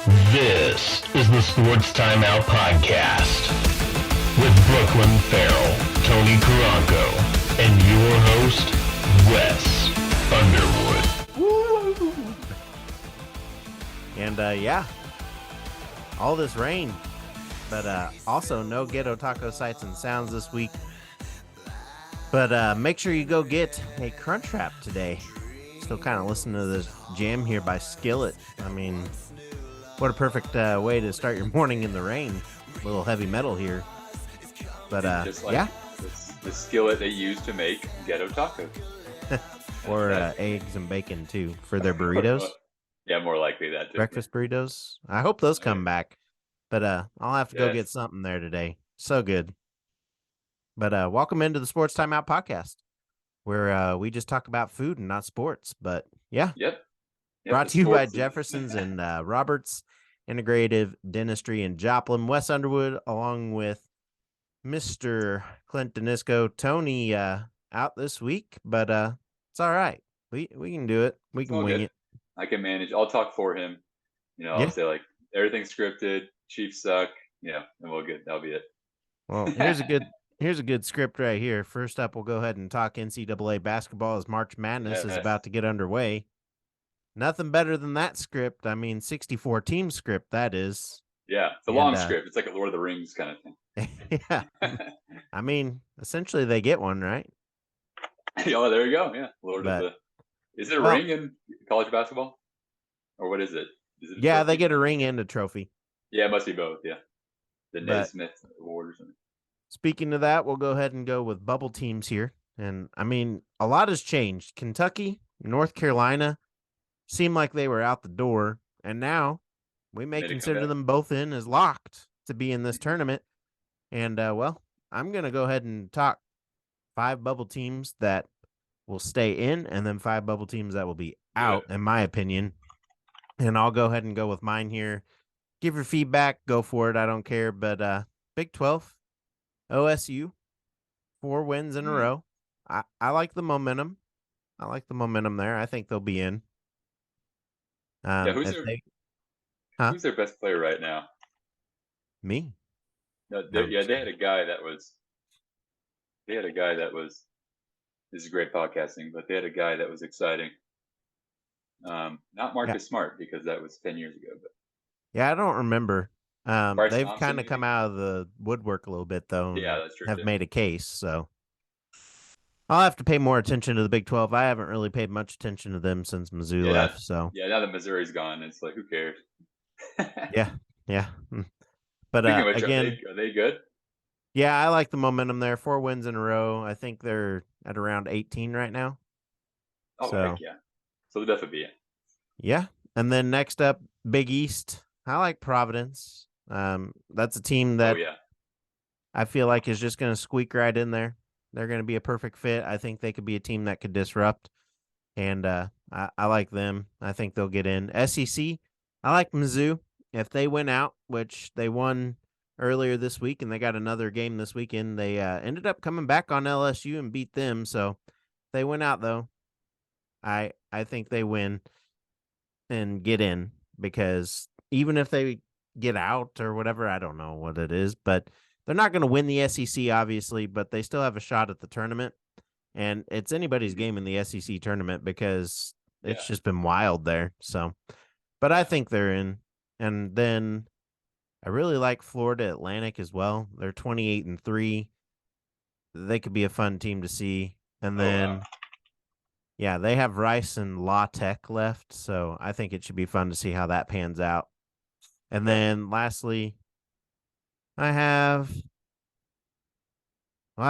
This is the Sports Timeout Podcast with Brooklyn Farrell, Tony Karanko, and your host, Wes Underwood. And all this rain, but also no ghetto taco sights and sounds this week. But make sure you go get a Crunch Wrap today. Still kind of listening to this jam here by Skillet. I mean, what a perfect way to start your morning in the rain. A little heavy metal here. But just like the skillet they use to make ghetto tacos. Or eggs and bacon too for their burritos. Yeah, more likely that too. Breakfast burritos. I hope those come back. But I'll have to go get something there today. So good. But welcome into the Sports Timeout Podcast, where we just talk about food and not sports. But Yep, brought to you by Jefferson's and Roberts Integrative Dentistry in Joplin. Wes Underwood, along with Mr. Clint Danisco. Tony out this week, but it's all right. We can do it. We can wing it. I can manage. I'll talk for him. I'll say like everything's scripted. Chiefs suck. Yeah, and we'll get. That'll be it. Well, here's a good script right here. First up, we'll go ahead and talk NCAA basketball as March Madness is about to get underway. Nothing better than that script. I mean, 64-team script, that is. Yeah, it's a long script. It's like a Lord of the Rings kind of thing. Yeah. I mean, essentially they get one, right? Oh, there you go. Yeah. Is it a ring in college basketball? Or what is it? They get a ring and a trophy. Yeah, it must be both, yeah. The Naismith Award or something. Speaking of that, we'll go ahead and go with bubble teams here. And, I mean, a lot has changed. Kentucky, North Carolina seemed like they were out the door. And now we may consider them both in as locked to be in this tournament. And, I'm going to go ahead and talk 5 bubble teams that will stay in and then 5 bubble teams that will be out, in my opinion. And I'll go ahead and go with mine here. Give your feedback. Go for it. I don't care. But Big 12, OSU, 4 wins in a row. I like the momentum. I like the momentum there. I think they'll be in. Who's their best player right now? Me. No, they had a guy that was. This is great podcasting, but they had a guy that was exciting. Not Marcus Smart, because that was 10 years ago. But yeah, I don't remember. They've Thompson, kind of come out of the woodwork a little bit, though. Yeah, that's true. Have made a case, so I'll have to pay more attention to the Big 12. I haven't really paid much attention to them since Mizzou left. So now that Missouri's gone, it's like, who cares? yeah. But again, are they good? Yeah, I like the momentum there. 4 wins in a row. I think they're at around 18 right now. Oh, heck yeah. So they'll definitely be in. Yeah. And then next up, Big East. I like Providence. That's a team that I feel like is just going to squeak right in there. They're going to be a perfect fit. I think they could be a team that could disrupt. And I like them. I think they'll get in. SEC, I like Mizzou. If they win out, which they won earlier this week, and they got another game this weekend. They ended up coming back on LSU and beat them. So they went out, though. I think they win and get in, because even if they get out or whatever, I don't know what it is, but they're not going to win the SEC, obviously, but they still have a shot at the tournament. And it's anybody's game in the SEC tournament, because it's just been wild there. So, but I think they're in. And then I really like Florida Atlantic as well. They're 28-3. They could be a fun team to see. And then, they have Rice and La Tech left. So I think it should be fun to see how that pans out. And then lastly, I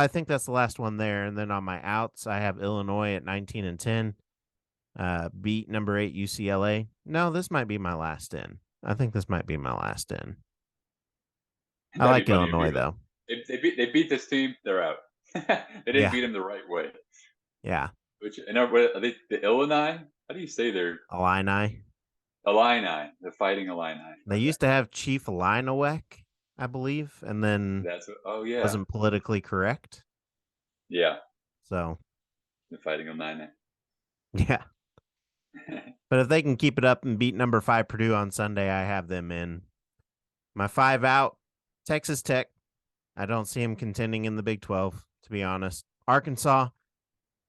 think that's the last one there. And then on my outs, I have Illinois at 19-10. Beat number 8 UCLA. No, this might be my last in. I think this might be my last in. I like Illinois, though. They beat this team, they're out. They didn't beat them the right way. Yeah. Are they the Illini? How do you say they're? Illini. The Fighting Illini. They used to have Chief Illiniwek, I believe, and then wasn't politically correct. Yeah. So. The Fighting Illini. Yeah. But if they can keep it up and beat number 5 Purdue on Sunday, I have them in. My 5 out, Texas Tech. I don't see them contending in the Big 12, to be honest. Arkansas,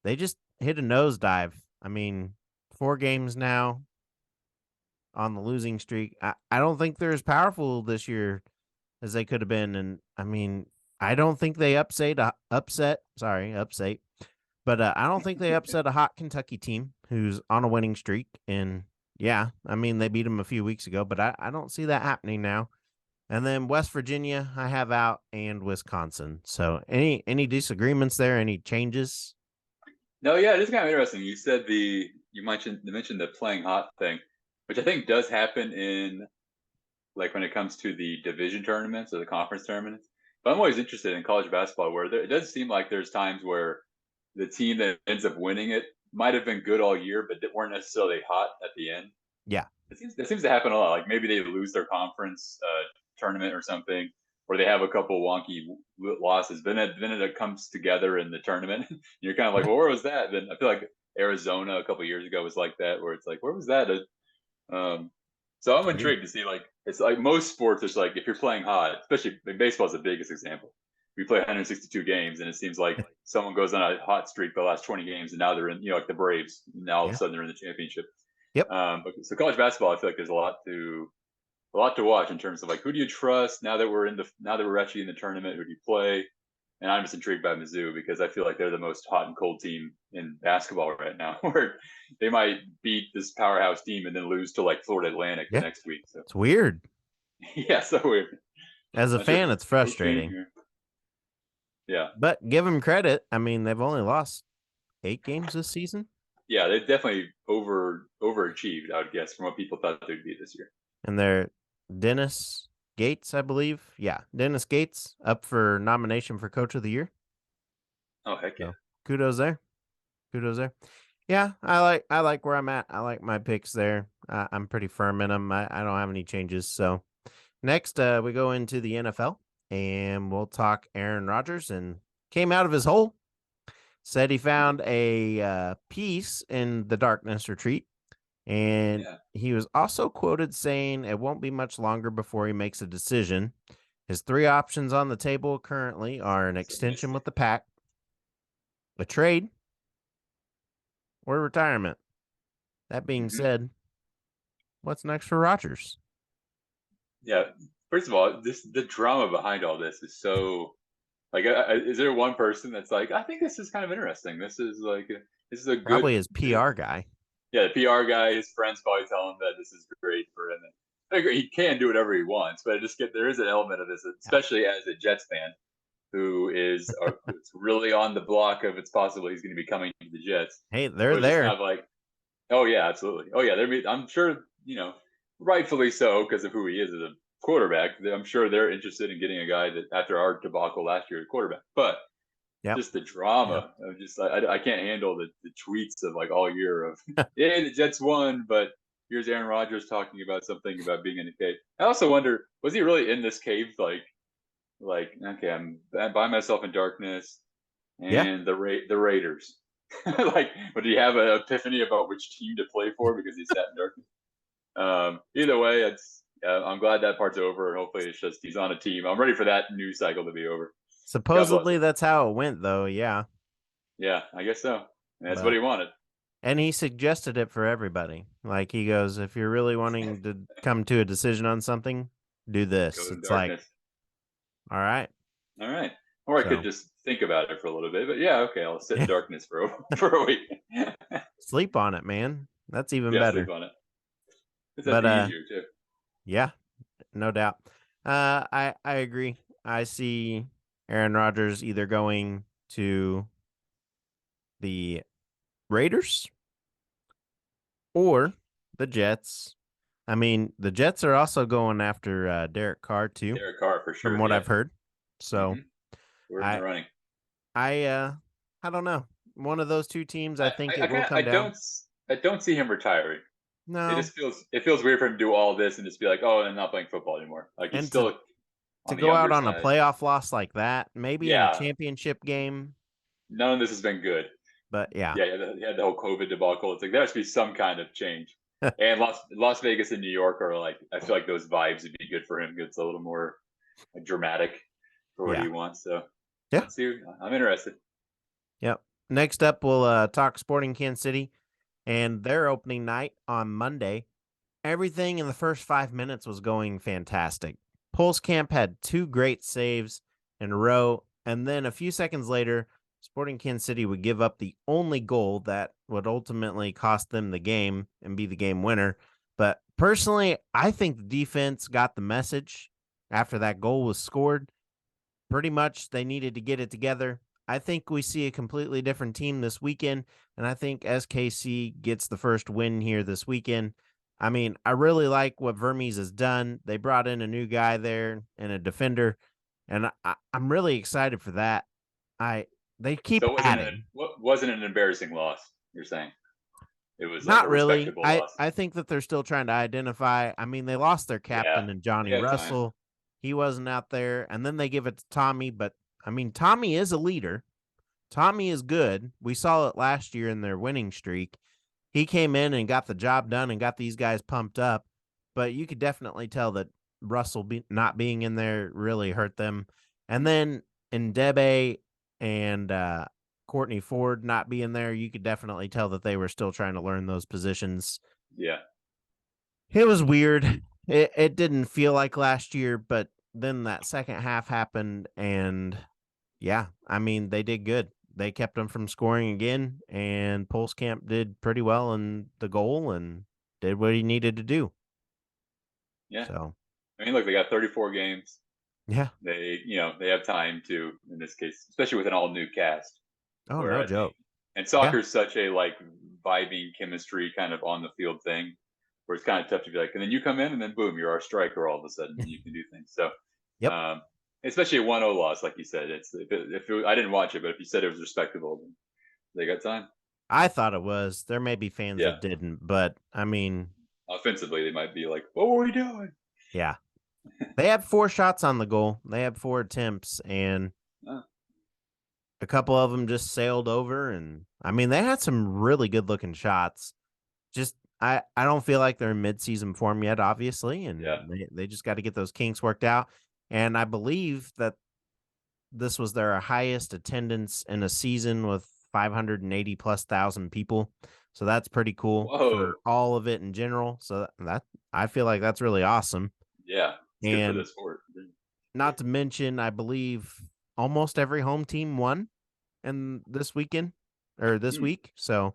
they just hit a nosedive. I mean, 4 games now on the losing streak. I don't think they're as powerful this year as they could have been. And I mean, I don't think they upset. But I don't think they upset a hot Kentucky team who's on a winning streak. And yeah, I mean, they beat them a few weeks ago, but I don't see that happening now. And then West Virginia, I have out, and Wisconsin. So any disagreements there? Any changes? No, yeah, it is kind of interesting. You said you mentioned the playing hot thing, which I think does happen in, like, when it comes to the division tournaments or the conference tournaments. But I'm always interested in college basketball, where it does seem like there's times where the team that ends up winning it might have been good all year, but they weren't necessarily hot at the end. Yeah, it seems to happen a lot. Like maybe they lose their conference tournament or something, or they have a couple wonky losses. Then it comes together in the tournament. You're kind of like, well, where was that? Then I feel like Arizona a couple of years ago was like that, where it's like, where was that? So I'm intrigued to see, like, it's like most sports, it's like if you're playing hot, especially baseball is the biggest example. We play 162 games, and it seems like someone goes on a hot streak the last 20 games, and now they're in, like the Braves. Now all of a sudden they're in the championship. Yep. So college basketball, I feel like there's a lot to watch in terms of, like, who do you trust now that we're actually in the tournament? Who do you play? And I'm just intrigued by Mizzou because I feel like they're the most hot and cold team in basketball right now, where they might beat this powerhouse team and then lose to, like, Florida Atlantic the next week. So it's weird. Yeah, so weird. As a fan, it's frustrating. Yeah, but give them credit. I mean, they've only lost 8 games this season. Yeah, they definitely overachieved, I would guess, from what people thought they'd be this year. And they're Dennis Gates, I believe. Yeah, Dennis Gates up for nomination for Coach of the Year. Oh, heck yeah! So, kudos there. Yeah, I like where I'm at. I like my picks there. I'm pretty firm in them. I don't have any changes. So next, we go into the NFL, and we'll talk Aaron Rodgers. And came out of his hole. Said he found a peace in the darkness retreat. And he was also quoted saying it won't be much longer before he makes a decision. His 3 options on the table currently are an extension with the Pack, a trade, or retirement. That being said, what's next for Rodgers? Yeah, first of all, the drama behind all this is so, like, is there one person that's like, I think this is kind of interesting. This is a good, probably his PR guy. Yeah, the PR guy, his friends probably tell him that this is great for him. And he can do whatever he wants, but there is an element of this, especially as a Jets fan who is really on the block of it's possible he's going to be coming to the Jets. Hey, they're there. Kind of like, oh yeah, absolutely. Oh yeah, I'm sure, rightfully so because of who he is as a quarterback. I'm sure they're interested in getting a guy that, after our debacle last year, at quarterback. But just the drama of just, I can't handle the tweets of, like, all year of, yeah, the Jets won, but here's Aaron Rodgers talking about something about being in a cave. I also wonder, was he really in this cave? Like, okay, I'm by myself in darkness, and the Raiders. Like, would he have an epiphany about which team to play for because he sat in darkness? Either way, I'm glad that part's over, and hopefully it's just he's on a team. I'm ready for that news cycle to be over. Supposedly that's how it went, though. Yeah. Yeah, I guess so. That's what he wanted. And he suggested it for everybody. Like, he goes, if you're really wanting to come to a decision on something, do this. It's like, all right. Or I could just think about it for a little bit. But yeah, okay, I'll sit in darkness for a week. Sleep on it, man. That's even better. Sleep on it. It's easier too. Yeah, no doubt. I agree. I see Aaron Rodgers either going to the Raiders or the Jets. I mean, the Jets are also going after Derek Carr too. Derek Carr for sure, from what I've heard. So we're in the running. I don't know. One of those two teams, I think it will come down. I don't see him retiring. No, it feels weird for him to do all this and just be like, oh, I'm not playing football anymore. Like, he's still to go out on a playoff loss like that, maybe in a championship game. None of this has been good. But yeah. Yeah, you had the whole COVID debacle. It's like there has to be some kind of change. And Las Vegas and New York are like, I feel like those vibes would be good for him. It's a little more dramatic for what Yeah. he wants. So Yeah. let's see. I'm interested. Yep. Next up, we'll talk Sporting Kansas City and their opening night on Monday. Everything in the first 5 minutes was going fantastic. Camp had 2 great saves in a row, and then a few seconds later, Sporting Kansas City would give up the only goal that would ultimately cost them the game and be the game winner. But personally, I think the defense got the message after that goal was scored. Pretty much they needed to get it together. I think we see a completely different team this weekend, and I think SKC gets the first win here this weekend. I mean, I really like what Vermes has done. They brought in a new guy there and a defender, and I'm really excited for that. They keep adding. Wasn't an embarrassing loss, you're saying? It was like Not a really. respectable loss. I think that they're still trying to identify. I mean, they lost their captain and Johnny Russell. He wasn't out there, and then they give it to Tommy, but I mean, Tommy is a leader. Tommy is good. We saw it last year in their winning streak. He came in and got the job done and got these guys pumped up, but you could definitely tell that Russell not being in there really hurt them. And then Ndebe and Courtney Ford not being there, you could definitely tell that they were still trying to learn those positions. Yeah. It was weird. It didn't feel like last year, but then that second half happened, and yeah, I mean, they did good. They kept them from scoring again, and Camp did pretty well in the goal and did what he needed to do. Yeah. So, I mean, look, they got 34 games. Yeah. They have time to, in this case, especially with an all new cast. Oh, no joke. And soccer is such a like vibing chemistry kind of on the field thing, where it's kind of tough to be like, and then you come in and then boom, you're our striker all of a sudden, and you can do things. So, Yep. Especially a 1-0 loss, like you said, I didn't watch it, but if you said it was respectable, then they got time. I thought it was. There may be fans that didn't, but I mean, offensively, they might be like, "What were we doing?" Yeah, they had 4 shots on the goal. They had 4 attempts, and a couple of them just sailed over. And I mean, they had some really good looking shots. Just I don't feel like they're in midseason form yet, obviously, and they just got to get those kinks worked out. And I believe that this was their highest attendance in a season with 580,000+ people. So that's pretty cool for all of it in general. So that I feel like that's really awesome. Yeah, it's good for the sport. Not to mention, I believe almost every home team won in this weekend or this week. So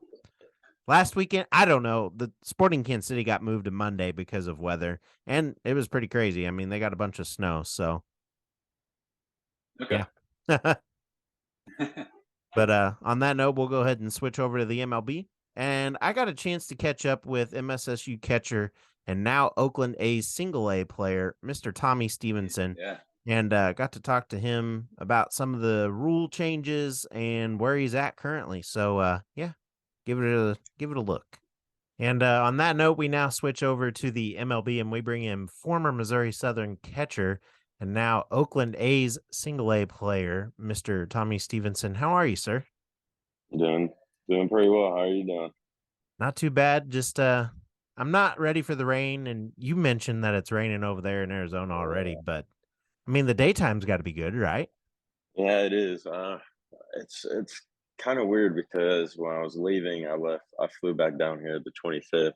last weekend, I don't know. The Sporting Kansas City got moved to Monday because of weather, and it was pretty crazy. I mean, they got a bunch of snow, so okay. Yeah. But on that note, we'll go ahead and switch over to the MLB. And I got a chance to catch up with MSSU catcher and now Oakland A's single A player, Mr. Tommy Stevenson. Yeah. And got to talk to him about some of the rule changes and where he's at currently. So yeah, give it a look. And on that note, we now switch over to the MLB and we bring in former Missouri Southern catcher and now Oakland A's single A player, Mr. Tommy Stevenson. How are you, sir? Doing pretty well. How are you doing? Not too bad. Just I'm not ready for the rain, and you mentioned that it's raining over there in Arizona already, but I mean the daytime's got to be good, right? Yeah, it is. It's kind of weird because when I was leaving, I flew back down here the 25th,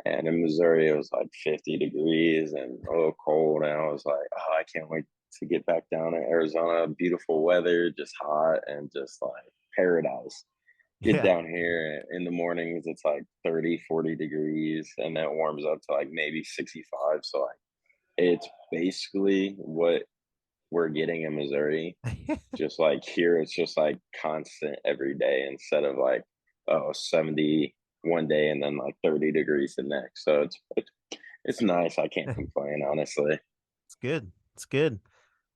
and in Missouri it was like 50 degrees and a little cold, and I was like, oh, I can't wait to get back down to Arizona. Beautiful weather, just hot and just like paradise. Get down here in the mornings, it's like 30, 40 degrees, and then it warms up to like maybe 65. So like it's basically what we're getting in Missouri. Just like here, it's just like constant every day instead of like 70 one day and then like 30 degrees the next. So it's nice. I can't complain, honestly. It's good. It's good.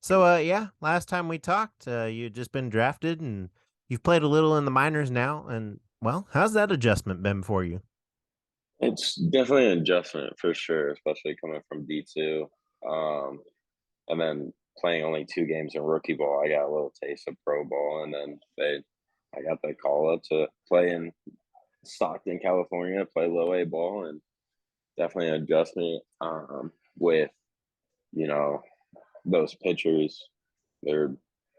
So yeah, last time we talked, you'd just been drafted and you've played a little in the minors now. And well, how's that adjustment been for you? It's definitely an adjustment for sure, especially coming from D2. And then playing only 2 games in rookie ball, I got a little taste of pro ball, and then I got the call up to play in Stockton, California, play low A ball, and definitely an adjustment with, you know, those pitchers. They're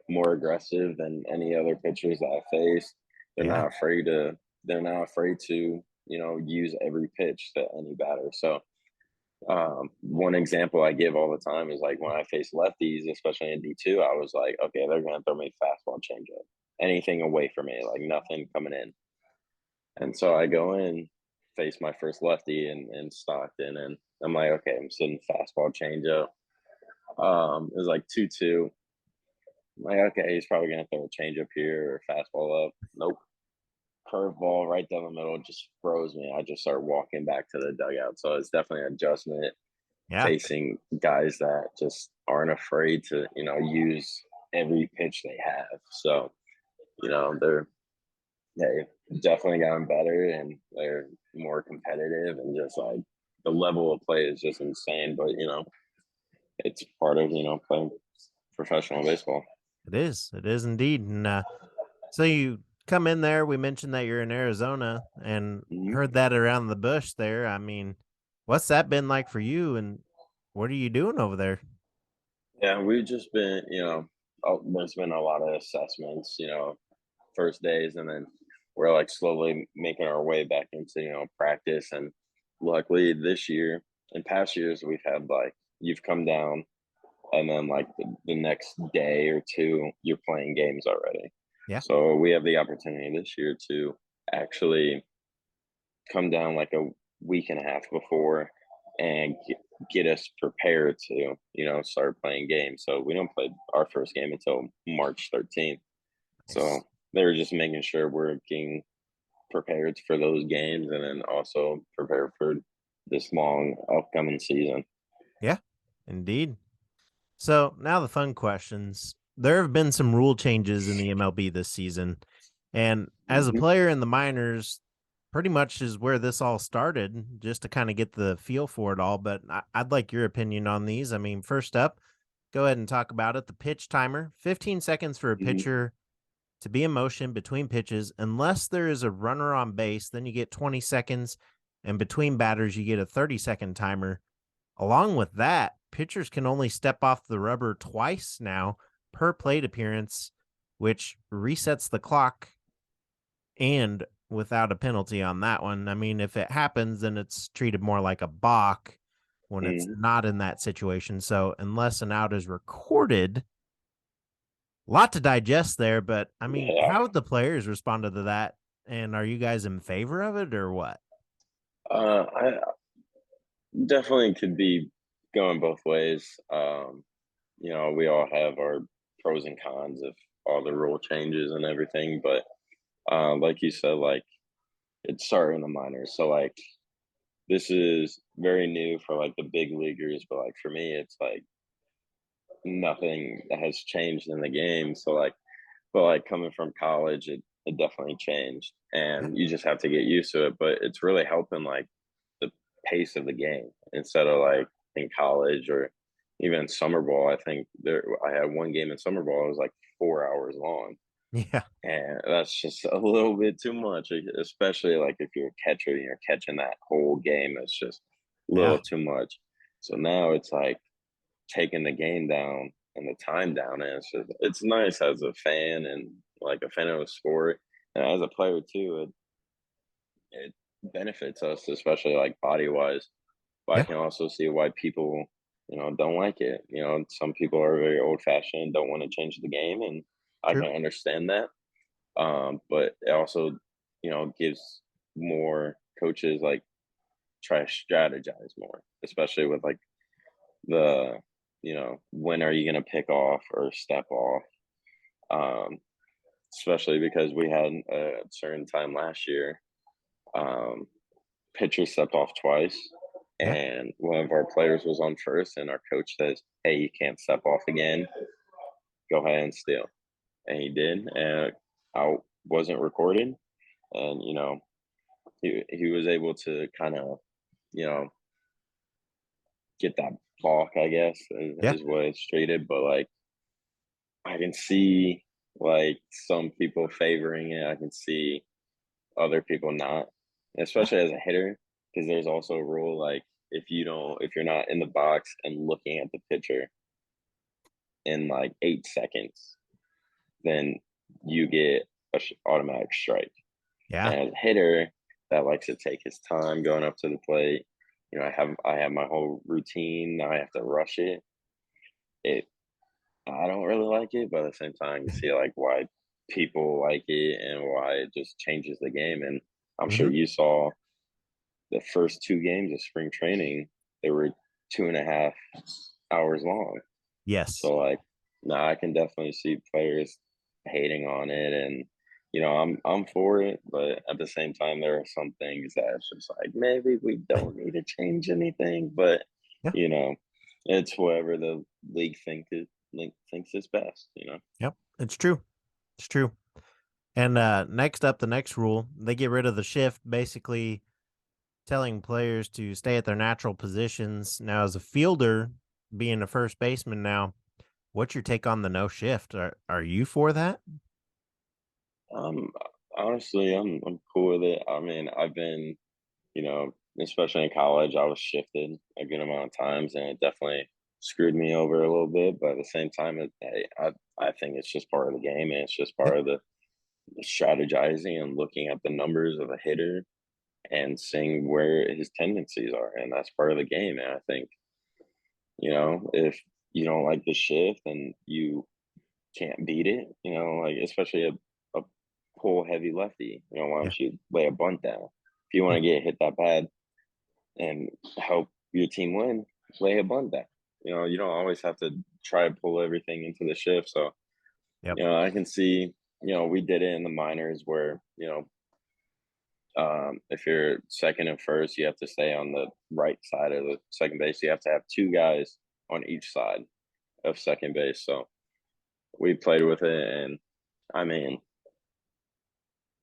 more aggressive than any other pitchers that I faced. They're Yeah. not afraid to. They're not afraid to, use every pitch to any batter. So one example I give all the time is like when I face lefties, especially in D2, I was like, okay, they're gonna throw me fastball, changeup, anything away from me, like nothing coming in. And so I go in, face my first lefty in Stockton, and I'm like, okay, I'm sitting fastball, changeup. It was like 2-2. I'm like, okay, he's probably gonna throw a changeup here or fastball up. Nope. Curveball right down the middle just froze me. I just start walking back to the dugout. So it's definitely an adjustment facing guys that just aren't afraid to, use every pitch they have. So, they've definitely gotten better and they're more competitive, and just like the level of play is just insane. But, it's part of, playing professional baseball. It is indeed. And so you come in there, we mentioned that you're in Arizona, and heard that around the bush there. I mean, what's that been like for you, and what are you doing over there? Yeah, we've just been, there's been a lot of assessments, first days, and then we're like slowly making our way back into, practice. And luckily this year, in past years, we've had like, you've come down and then like the next day or two, you're playing games already. Yeah. So we have the opportunity this year to actually come down like a week and a half before and get us prepared to, start playing games. So we don't play our first game until March 13th. So they were just making sure we're getting prepared for those games, and then also prepared for this long upcoming season. Yeah, indeed. So now the fun questions. There have been some rule changes in the MLB this season. And as a player in the minors, pretty much is where this all started, just to kind of get the feel for it all. But I'd like your opinion on these. I mean, first up, go ahead and talk about it. The pitch timer, 15 seconds for a pitcher to be in motion between pitches. Unless there is a runner on base, then you get 20 seconds. And between batters, you get a 30-second timer. Along with that, pitchers can only step off the rubber twice now per plate appearance, which resets the clock and without a penalty on that one. I mean, if it happens, then it's treated more like a balk when it's not in that situation. So unless an out is recorded, a lot to digest there. But I mean, how would the players responded to that? And are you guys in favor of it or what? I definitely could be going both ways. We all have our pros and cons of all the rule changes and everything, but like you said, like it's starting in the minors. So like this is very new for like the big leaguers, but like for me, it's like nothing has changed in the game. So like, but like coming from college, it definitely changed, and you just have to get used to it. But it's really helping like the pace of the game instead of like in college or even in summer ball. I think I had one game in summer ball. It was like 4 hours long. Yeah. And that's just a little bit too much, especially like if you're a catcher and you're catching that whole game. It's just a little too much. So now it's like taking the game down and the time down. And it's nice as a fan and like a fan of the sport. And as a player too, it benefits us, especially like body wise. But I can also see why people, don't like it. Some people are very old fashioned and don't want to change the game, and I can understand that. But it also, gives more coaches like try to strategize more, especially with like the, when are you going to pick off or step off? Especially because we had a certain time last year, pitcher stepped off twice, and one of our players was on first, and our coach says, "Hey, you can't step off again. Go ahead and steal." And he did, and I wasn't recorded, and he was able to kind of get that balk, I guess, is what it's treated. But like I can see like some people favoring it. I can see other people not, especially as a hitter, because there's also a rule like if you're not in the box and looking at the pitcher in like 8 seconds, then you get a automatic strike. Yeah. And as a hitter that likes to take his time going up to the plate, I have my whole routine. Now I have to rush it. I don't really like it, but at the same time, you see like why people like it and why it just changes the game. And I'm sure you saw the first 2 games of spring training, they were 2.5 hours long. Yes. So like, now I can definitely see players hating on it, and I'm for it, but at the same time, there are some things that it's just like maybe we don't need to change anything, but it's whatever the league thinks is best. Yep, it's true. It's true. And next up, the next rule, they get rid of the shift, basically telling players to stay at their natural positions. Now, as a fielder, being a first baseman now, what's your take on the no shift? Are you for that? Honestly, I'm cool with it. I mean, I've been, especially in college, I was shifted a good amount of times, and it definitely screwed me over a little bit. But at the same time, I think it's just part of the game, and it's just part of the strategizing and looking at the numbers of a hitter and seeing where his tendencies are, and that's part of the game. And I think, if you don't like the shift and you can't beat it, like especially a pull heavy lefty, why don't you lay a bunt down? If you want to get hit that bad and help your team win, lay a bunt down. You don't always have to try to pull everything into the shift. So, I can see, we did it in the minors where, if you're second and first, you have to stay on the right side of the second base. You have to have 2 guys on each side of second base. So we played with it, and I mean,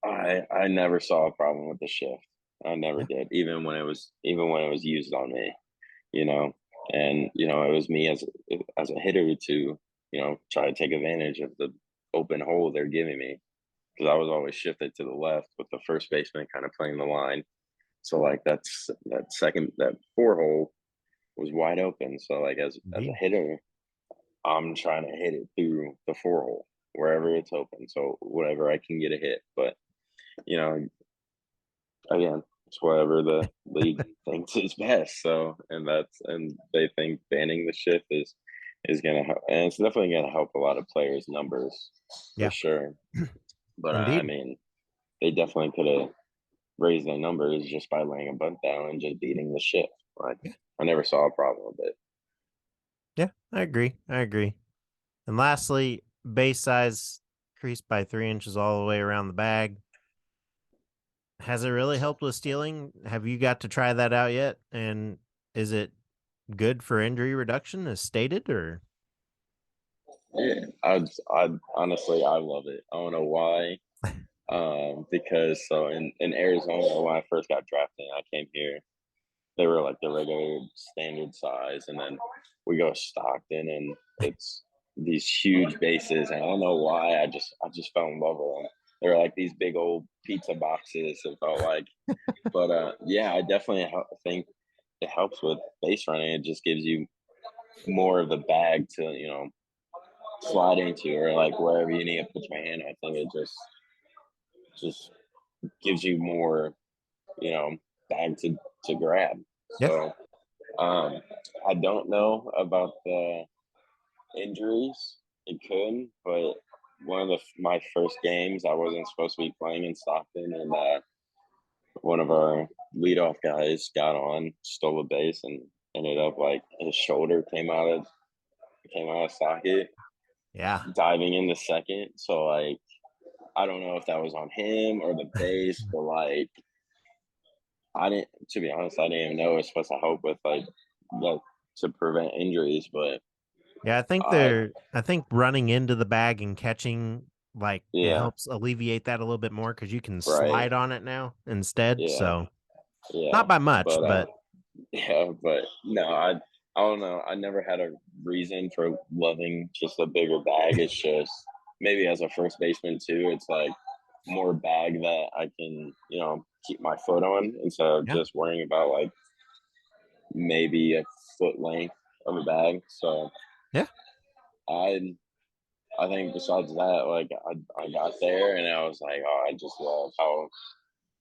I never saw a problem with the shift. I never did, even when it was used on me, and it was me as a hitter to try to take advantage of the open hole they're giving me, because I was always shifted to the left with the first baseman kind of playing the line. So like that 4 hole was wide open. So like as a hitter, I'm trying to hit it through the 4 hole wherever it's open. So whatever I can get a hit, but again, it's whatever the league thinks is best. So and they think banning the shift is gonna help, and it's definitely gonna help a lot of players' numbers for sure. But I mean, they definitely could have raised their numbers just by laying a bunt down and just beating the shift. Like I never saw a problem with it. Yeah, I agree. And lastly, base size increased by 3 inches all the way around the bag. Has it really helped with stealing? Have you got to try that out yet? And is it good for injury reduction as stated, or? Yeah, I honestly, I love it. I don't know why. Because so in Arizona, when I first got drafted, I came here, they were like the regular standard size, and then we go to Stockton, and it's these huge bases, and I don't know why, I just fell in love with them. They were like these big old pizza boxes, it felt like. But yeah, I definitely think it helps with base running. It just gives you more of the bag to slide into, or like wherever you need to put your hand. I think it just gives you more bag to grab. So I don't know about the injuries. It could, but one of my first games, I wasn't supposed to be playing in Stockton, and one of our leadoff guys got on, stole a base, and ended up like his shoulder came out of socket. Yeah. Diving into second. So like I don't know if that was on him or the base, but like to be honest, I didn't even know it was supposed to help with like to prevent injuries, but yeah, I think running into the bag and catching it helps alleviate that a little bit more, because you can slide on it now instead. Yeah. So yeah, not by much, but yeah, but no, I don't know. I never had a reason for loving just a bigger bag. It's just maybe as a first baseman too, it's like more bag that I can, keep my foot on instead of Yeah. just worrying about like maybe a foot length of a bag. So Yeah. I think besides that, like I got there and I was like, oh, I just love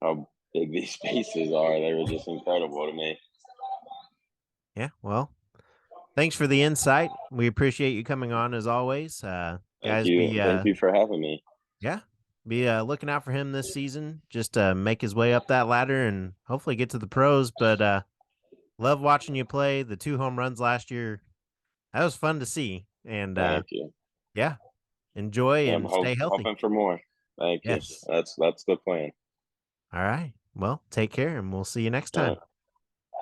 how big these spaces are. They were just incredible to me. Yeah. Well, thanks for the insight. We appreciate you coming on as always. Thank Guys, you. Thank you for having me. be looking out for him this season. Just make his way up that ladder and hopefully get to the pros. But love watching you play. The 2 home runs last year, that was fun to see. And Thank you. yeah, enjoy I'm and stay healthy. hoping for more. Thank you. Yes. That's the plan. All right. Well, take care and we'll see you next time.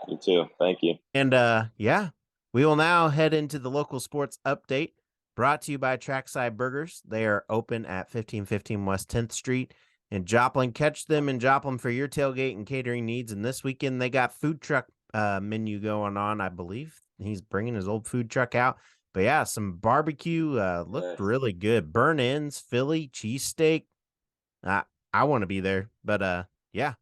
You too. Thank you. And yeah, we will now head into the local sports update brought to you by Trackside Burgers. They are open at 1515 West 10th Street in Joplin. Catch them in Joplin for your tailgate and catering needs. And this weekend they got food truck menu going on, I believe. He's bringing his old food truck out. But yeah, some barbecue looked really good. Burn ends, Philly, cheesesteak. I want to be there. But yeah.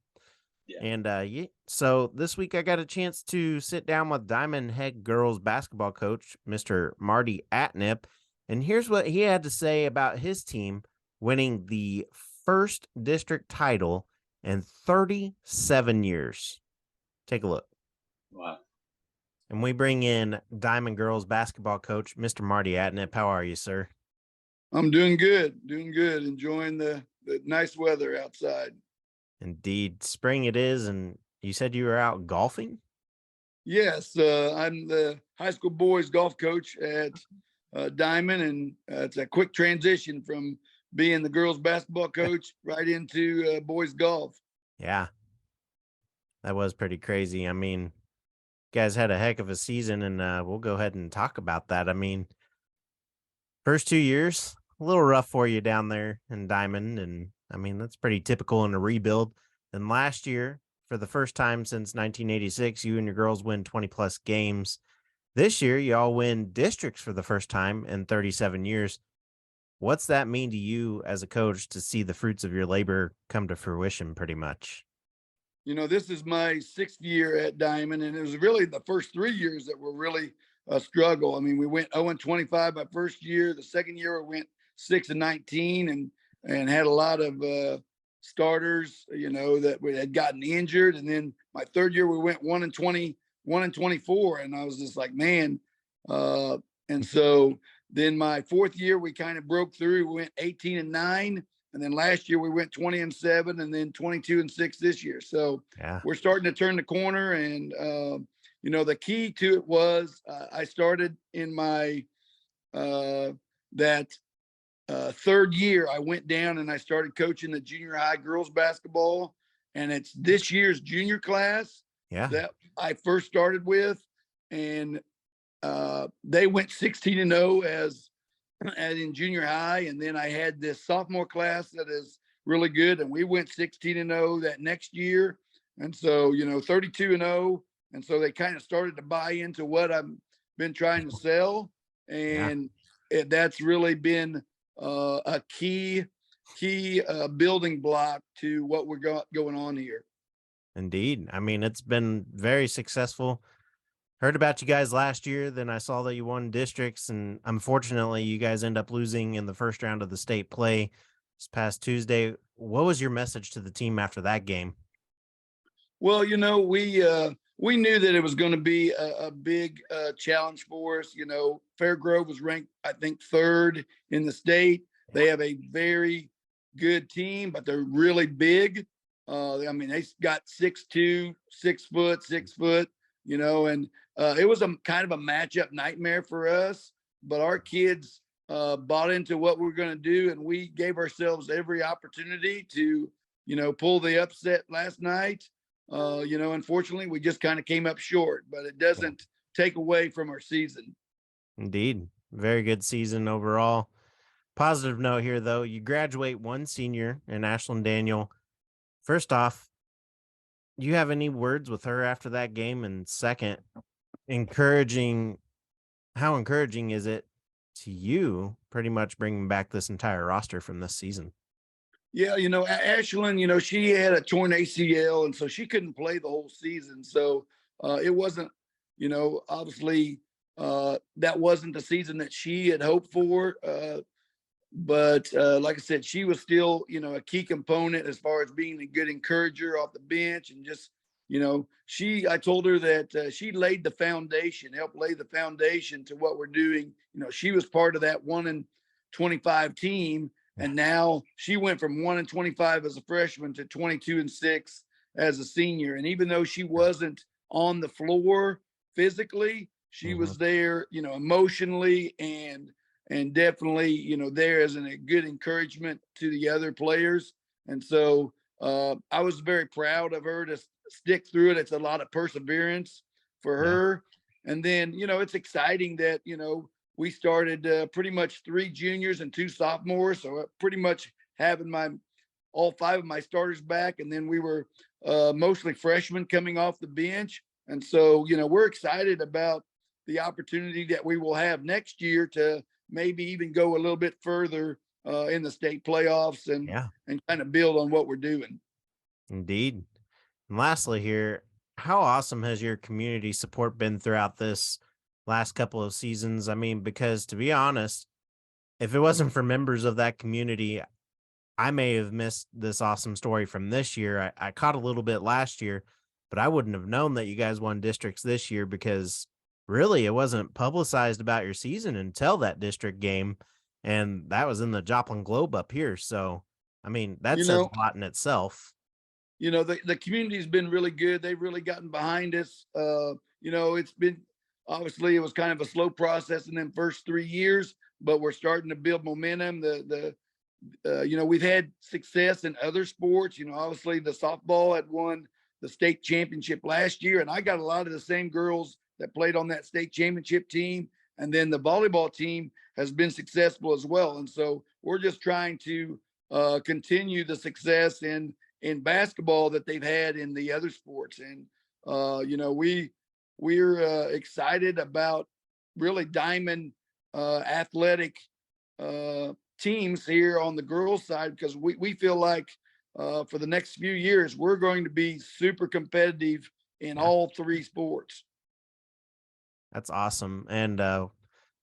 And so this week I got a chance to sit down with Diamond head girls basketball coach, Mr. Marty Atnip, and here's what he had to say about his team winning the first district title in 37 years. Take a look. Wow. And we bring in Diamond girls basketball coach, Mr. Marty Atnip. How are you, sir? I'm doing good, enjoying the nice weather outside. Indeed, spring it is, and you said you were out golfing? Yes, I'm the high school boys golf coach at Diamond, and it's a quick transition from being the girls basketball coach right into boys golf. Yeah, that was pretty crazy. I mean, you guys had a heck of a season, and we'll go ahead and talk about that. I mean, first 2 years, a little rough for you down there in Diamond, and I mean, that's pretty typical in a rebuild. And last year, for the first time since 1986, you and your girls win 20-plus games. This year, you all win districts for the first time in 37 years. What's that mean to you as a coach to see the fruits of your labor come to fruition pretty much? This is my 6th year at Diamond, and it was really the first 3 years that were really a struggle. I mean, we went 0-25 my first year. The second year, we went 6-19 and had a lot of starters, that we had gotten injured. And then my third year, we went 1-20, 1-24. And I was just like, man. And so then my fourth year, we kind of broke through. We went 18-9. And then last year we went 20-7 and then 22-6 this year. So we're starting to turn the corner. And, the key to it was I started in my third year, I went down and I started coaching the junior high girls basketball. And it's this year's junior class that I first started with. And they went 16-0 as in junior high. And then I had this sophomore class that is really good. And we went 16-0 that next year. And so, 32-0. And so they kind of started to buy into what I've been trying to sell. And that's really been a key building block to what we're going on here. Indeed. I mean, it's been very successful. Heard about you guys last year, then I saw that you won districts, and unfortunately you guys end up losing in the first round of the state play this past Tuesday. What was your message to the team after that game? Well, we knew that it was going to be a big challenge for us. Fairgrove was ranked, I think, 3rd in the state. They have a very good team, but they're really big. I mean, they got 6'2", 6 foot, and it was a kind of a matchup nightmare for us, but our kids bought into what we're going to do. And we gave ourselves every opportunity to, pull the upset last night. Unfortunately we just kind of came up short, but it doesn't take away from our season. Indeed. Very good season overall. Positive note here though, you graduate one senior in Ashlyn Daniel. First off, do you have any words with her after that game? And second, how encouraging is it to you pretty much bringing back this entire roster from this season. Yeah, Ashlyn, she had a torn ACL, and so she couldn't play the whole season. So it wasn't, obviously that wasn't the season that she had hoped for. But like I said, she was still, a key component as far as being a good encourager off the bench, and just, I told her that she laid the foundation, helped lay the foundation to what we're doing. She was part of that 1-25 team. And now she went from 1-25 as a freshman to 22-6 as a senior. And even though she wasn't on the floor physically, she was there, emotionally and definitely, there as a good encouragement to the other players. And so I was very proud of her to stick through it. It's a lot of perseverance for her. And then, it's exciting that, we started pretty much 3 juniors and 2 sophomores. So pretty much having all 5 of my starters back. And then we were mostly freshmen coming off the bench. And so, we're excited about the opportunity that we will have next year to maybe even go a little bit further in the state playoffs and kind of build on what we're doing. Indeed. And lastly here, how awesome has your community support been throughout this last couple of seasons? I mean, because to be honest, if it wasn't for members of that community, I may have missed this awesome story from this year. I caught a little bit last year, but I wouldn't have known that you guys won districts this year because really it wasn't publicized about your season until that district game. And that was in the Joplin Globe up here. So, I mean, that says a lot in itself. The community's been really good. They've really gotten behind us. It's been, obviously it was kind of a slow process in them first 3 years, but we're starting to build momentum. We've had success in other sports. Obviously the softball had won the state championship last year, and I got a lot of the same girls that played on that state championship team. And then the volleyball team has been successful as well. And so we're just trying to continue the success in basketball that they've had in the other sports. And, we're excited about really diamond athletic teams here on the girls side, because we feel like for the next few years, we're going to be super competitive in all 3 sports. That's awesome. And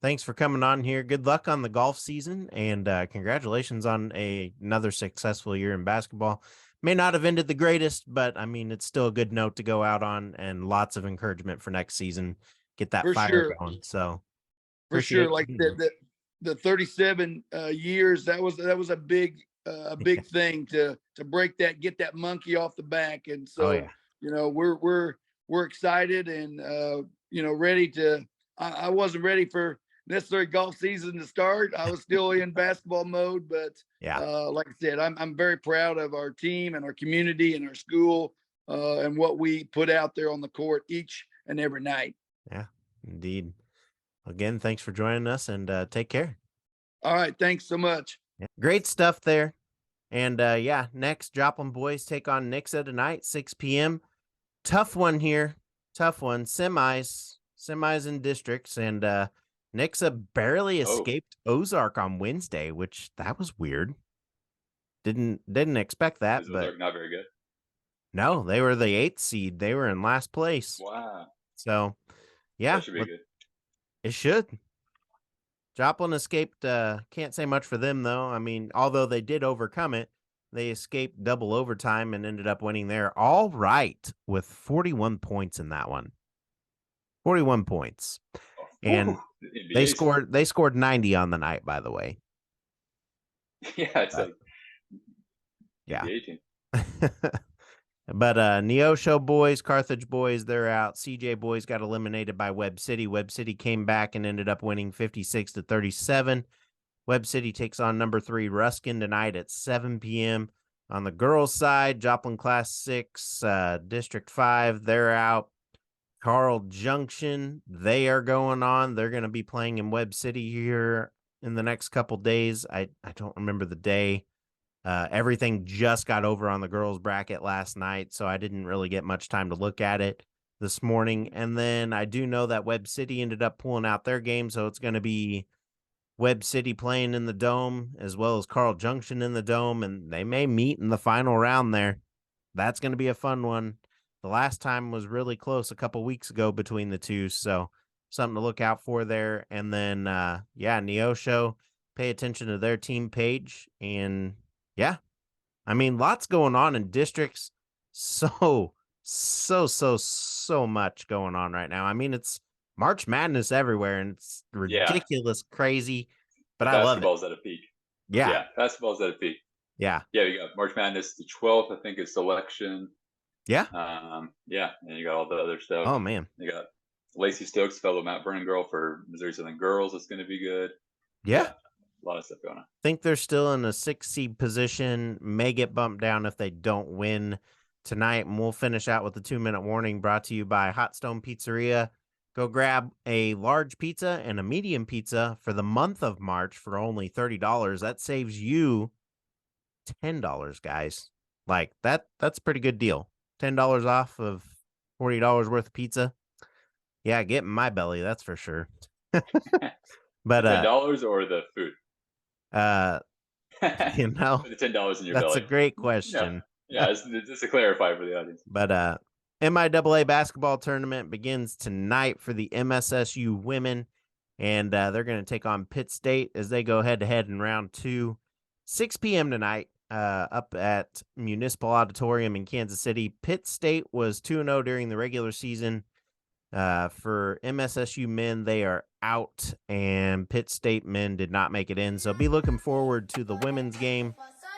thanks for coming on here. Good luck on the golf season, and congratulations on another successful year in basketball. May not have ended the greatest, but I mean, it's still a good note to go out on, and lots of encouragement for next season. Get that fire going. So for sure, like the 37 years, that was a big thing to break that, get that monkey off the back. And so, we're excited and ready to. I wasn't ready for necessary golf season to start. I was still in basketball mode, but like I said, I'm very proud of our team and our community and our school and what we put out there on the court each and every night. Yeah, indeed. Again, thanks for joining us, and take care. All right, thanks so much. Yeah, great stuff there. And next Joplin boys take on Nixa tonight, 6 p.m. Tough one here. Tough one. Semis in districts, and Nixa barely escaped Ozark on Wednesday, which that was weird. Didn't expect that, but Ozark not very good. No, they were the 8th seed. They were in last place. Wow. So, yeah, that should be good. It should. Joplin escaped. Can't say much for them though. I mean, although they did overcome it, they escaped double overtime and ended up winning there all right with 41 points in that one. 41 points. And they scored 90 on the night, by the way. Yeah, it's like But Neosho boys, Carthage boys, they're out. CJ boys got eliminated by Webb City. Webb City came back and ended up winning 56-37. Webb City takes on number 3 Ruskin tonight at 7 p.m. On the girls' side, Joplin Class 6, District 5, they're out. Carl Junction, they are going on. They're going to be playing in Webb City here in the next couple days. I don't remember the day. Everything just got over on the girls' bracket last night, so I didn't really get much time to look at it this morning. And then I do know that Webb City ended up pulling out their game, so it's going to be Webb City playing in the Dome, as well as Carl Junction in the Dome, and they may meet in the final round there. That's going to be a fun one. The last time was really close a couple weeks ago between the two, so something to look out for there. And then, Neosho, pay attention to their team page. And, I mean, lots going on in districts. So much going on right now. I mean, it's March Madness everywhere, and it's ridiculous, crazy, but I love it. Basketball's at a peak. Yeah, basketball's at a peak. Yeah. Yeah, you got March Madness, the 12th, I think, is selection. Yeah. And you got all the other stuff. Oh, man. You got Lacey Stokes, fellow Mount Vernon girl for Missouri Southern Girls. That's going to be good. Yeah. A lot of stuff going on. I think they're still in a 6 seed position, may get bumped down if they don't win tonight. And we'll finish out with the 2-minute warning brought to you by Hot Stone Pizzeria. Go grab a large pizza and a medium pizza for the month of March for only $30. That saves you $10, guys. Like that's a pretty good deal. $10 off of $40 worth of pizza. Yeah, get in my belly, that's for sure. But $10 or the food? The $10 in your belly. That's a great question. Yeah, just to clarify for the audience. But MIAA basketball tournament begins tonight for the MSSU women, and they're going to take on Pitt State as they go head-to-head in round 2. 6 p.m. tonight up at Municipal Auditorium in Kansas City. Pitt State was 2-0 during the regular season. For MSSU men, they are out, and Pitt State men did not make it in. So be looking forward to the women's game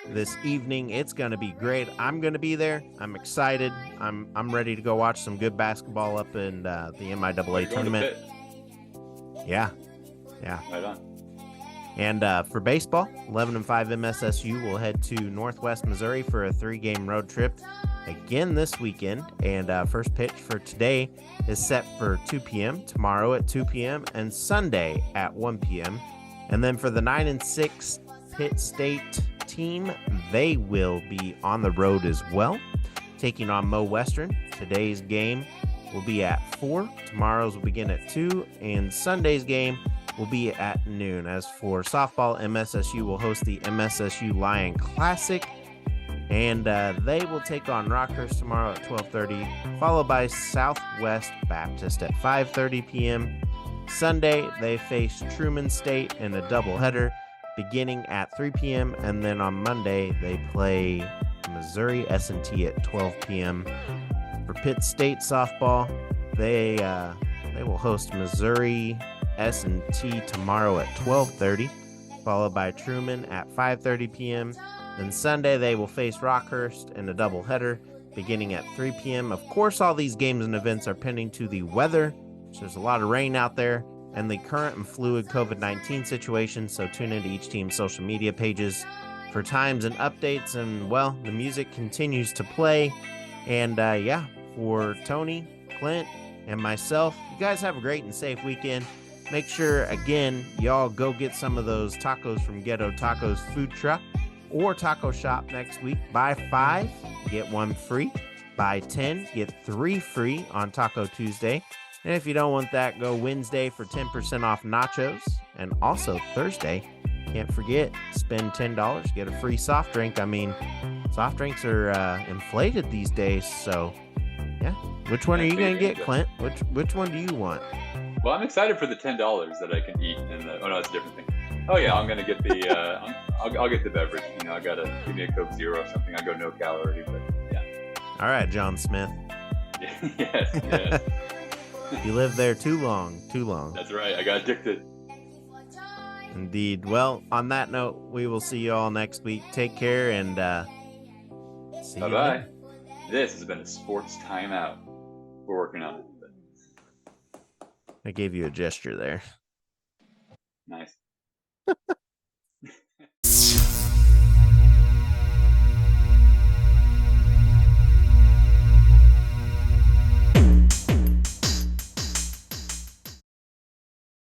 this evening. It's going to be great. I'm going to be there. I'm excited. I'm ready to go watch some good basketball up in the MIAA tournament. Yeah. Right on. And for baseball, 11-5 MSSU will head to Northwest Missouri for a 3-game road trip again this weekend. And first pitch for today is set for 2 p.m., tomorrow at 2 p.m., and Sunday at 1 p.m. And then for the 9-6 Pitt State team, they will be on the road as well, taking on Mo Western. Today's game will be at 4, tomorrow's will begin at 2, and Sunday's game will be at noon. As for softball, MSSU will host the MSSU Lion Classic, and they will take on Rockhurst tomorrow at 12:30, followed by Southwest Baptist at 5:30 p.m. Sunday, they face Truman State in a doubleheader beginning at 3 p.m., and then on Monday, they play Missouri S&T at 12 p.m. For Pitt State softball, they will host Missouri S&T tomorrow at 12:30, followed by Truman at 5:30 p.m. Then Sunday, they will face Rockhurst in a doubleheader beginning at 3 p.m. Of course, all these games and events are pending to the weather. There's a lot of rain out there and the current and fluid COVID-19 situation, so tune into each team's social media pages for times and updates. And, well, the music continues to play. And, for Tony, Clint, and myself, you guys have a great and safe weekend. Make sure, again, y'all go get some of those tacos from Ghetto Tacos Food Truck or Taco Shop next week. Buy 5, get 1 free. Buy 10, get 3 free on Taco Tuesday. And if you don't want that, go Wednesday for 10% off nachos. And also Thursday, can't forget, spend $10, get a free soft drink. I mean, soft drinks are inflated these days, so yeah. Which one are you going to get, Clint? Which one do you want? Well, I'm excited for the $10 that I can eat. Oh no, it's a different thing. Oh yeah, I'm gonna get the. I'll get the beverage. I gotta give me a Coke Zero or something. I go no calorie, but yeah. All right, John Smith. Yes. You lived there too long. That's right. I got addicted. Indeed. Well, on that note, we will see you all next week. Take care and see you. Bye-bye. This has been a sports timeout. We're working on it. I gave you a gesture there. Nice.